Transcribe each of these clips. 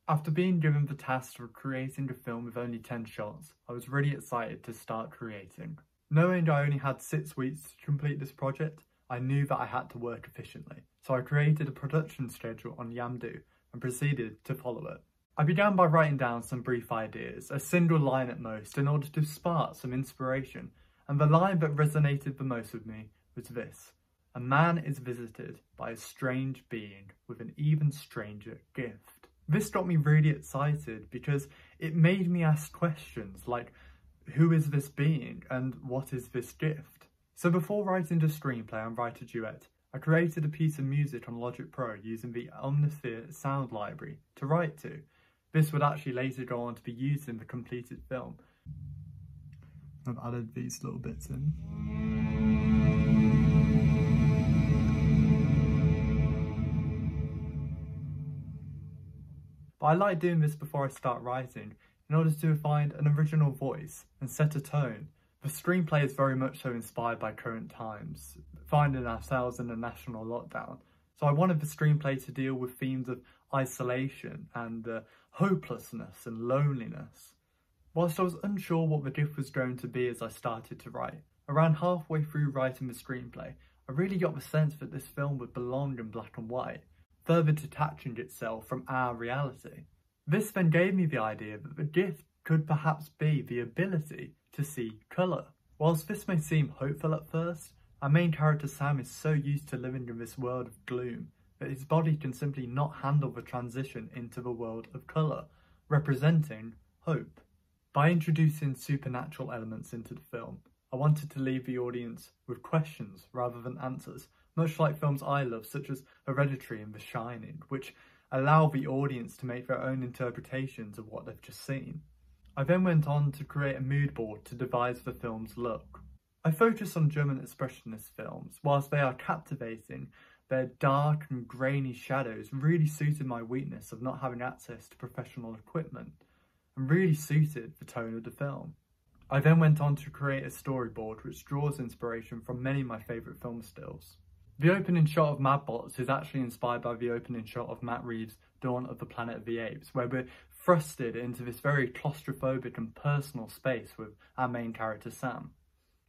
After being given the task of creating a film with only 10 shots, I was really excited to start creating. Knowing I only had 6 weeks to complete this project, I knew that I had to work efficiently, so I created a production schedule on Yamdu and proceeded to follow it. I began by writing down some brief ideas, a single line at most, in order to spark some inspiration, and the line that resonated the most with me was this: "A man is visited by a strange being with an even stranger gift." This got me really excited because it made me ask questions like, who is this being and what is this gift? So before writing the screenplay and write a duet, I created a piece of music on Logic Pro using the Omnisphere sound library to write to. This would actually later go on to be used in the completed film. I've added these little bits in. But I like doing this before I start writing in order to find an original voice and set a tone. The screenplay is very much so inspired by current times, finding ourselves in a national lockdown. So I wanted the screenplay to deal with themes of isolation and hopelessness and loneliness. Whilst I was unsure what the gift was going to be as I started to write, around halfway through writing the screenplay, I really got the sense that this film would belong in black and white, further detaching itself from our reality. This then gave me the idea that the gift could perhaps be the ability to see colour. Whilst this may seem hopeful at first, our main character Sam is so used to living in this world of gloom that his body can simply not handle the transition into the world of colour, representing hope. By introducing supernatural elements into the film, I wanted to leave the audience with questions rather than answers, much like films I love such as Hereditary and The Shining, which allow the audience to make their own interpretations of what they've just seen. I then went on to create a mood board to devise the film's look. I focus on German expressionist films. Whilst they are captivating, their dark and grainy shadows really suited my weakness of not having access to professional equipment, and really suited the tone of the film. I then went on to create a storyboard which draws inspiration from many of my favourite film stills. The opening shot of Mad Bots is actually inspired by the opening shot of Matt Reeves' Dawn of the Planet of the Apes, where we're thrusted into this very claustrophobic and personal space with our main character Sam.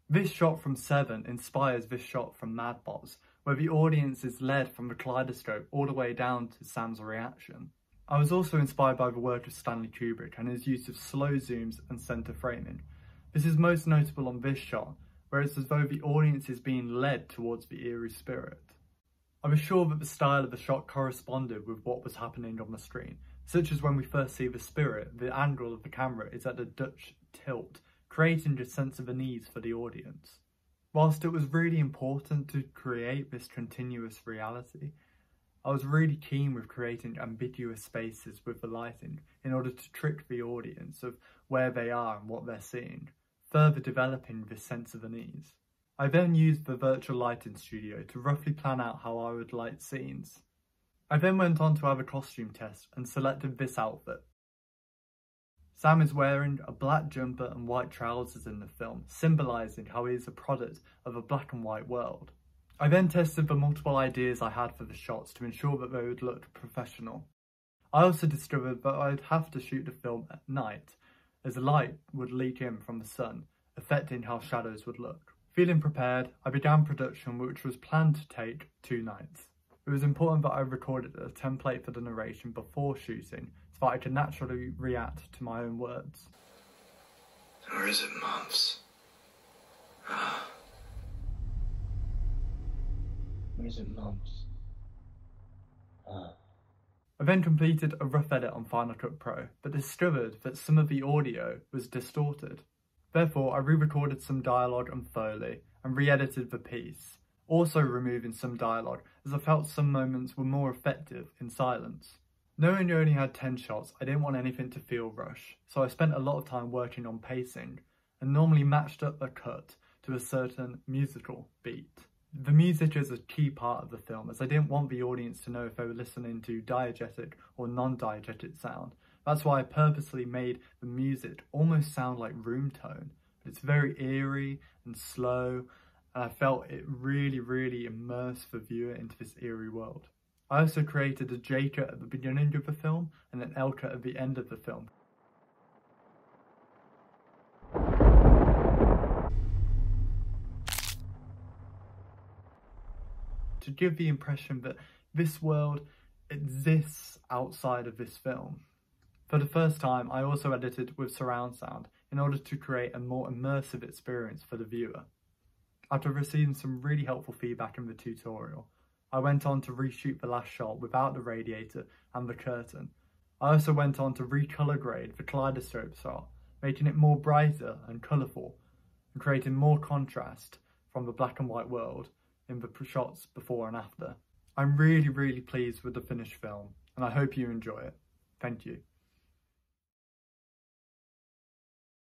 This shot from Seven inspires this shot from Mad Bots, where the audience is led from the kaleidoscope all the way down to Sam's reaction. I was also inspired by the work of Stanley Kubrick and his use of slow zooms and centre framing. This is most notable on this shot, where it's as though the audience is being led towards the eerie spirit. I was sure that the style of the shot corresponded with what was happening on the screen, such as when we first see the spirit, the angle of the camera is at a Dutch tilt, creating a sense of unease for the audience. Whilst it was really important to create this continuous reality, I was really keen with creating ambiguous spaces with the lighting in order to trick the audience of where they are and what they're seeing, further developing this sense of unease. I then used the virtual lighting studio to roughly plan out how I would light scenes. I then went on to have a costume test and selected this outfit. Sam is wearing a black jumper and white trousers in the film, symbolising how he is a product of a black and white world. I then tested the multiple ideas I had for the shots to ensure that they would look professional. I also discovered that I'd have to shoot the film at night, as the light would leak in from the sun, affecting how shadows would look. Feeling prepared, I began production, which was planned to take 2 nights. It was important that I recorded a template for the narration before shooting, so that I could naturally react to my own words. Or is it mumps? Or is it mumps? I then completed a rough edit on Final Cut Pro, but discovered that some of the audio was distorted. Therefore, I re-recorded some dialogue and Foley, and re-edited the piece, also removing some dialogue, as I felt some moments were more effective in silence. Knowing I only had 10 shots, I didn't want anything to feel rushed, so I spent a lot of time working on pacing, and normally matched up a cut to a certain musical beat. The music is a key part of the film, as I didn't want the audience to know if they were listening to diegetic or non-diegetic sound, That's why I purposely made the music almost sound like room tone. It's very eerie and slow, and I felt it really immersed the viewer into this eerie world. I also created a J cut at the beginning of the film and an L cut at the end of the film. To give the impression that this world exists outside of this film. For the first time, I also edited with surround sound in order to create a more immersive experience for the viewer. After receiving some really helpful feedback in the tutorial, I went on to reshoot the last shot without the radiator and the curtain. I also went on to recolor grade the kaleidoscope shot, making it more brighter and colourful, and creating more contrast from the black and white world in the shots before and after. I'm really pleased with the finished film, and I hope you enjoy it. Thank you.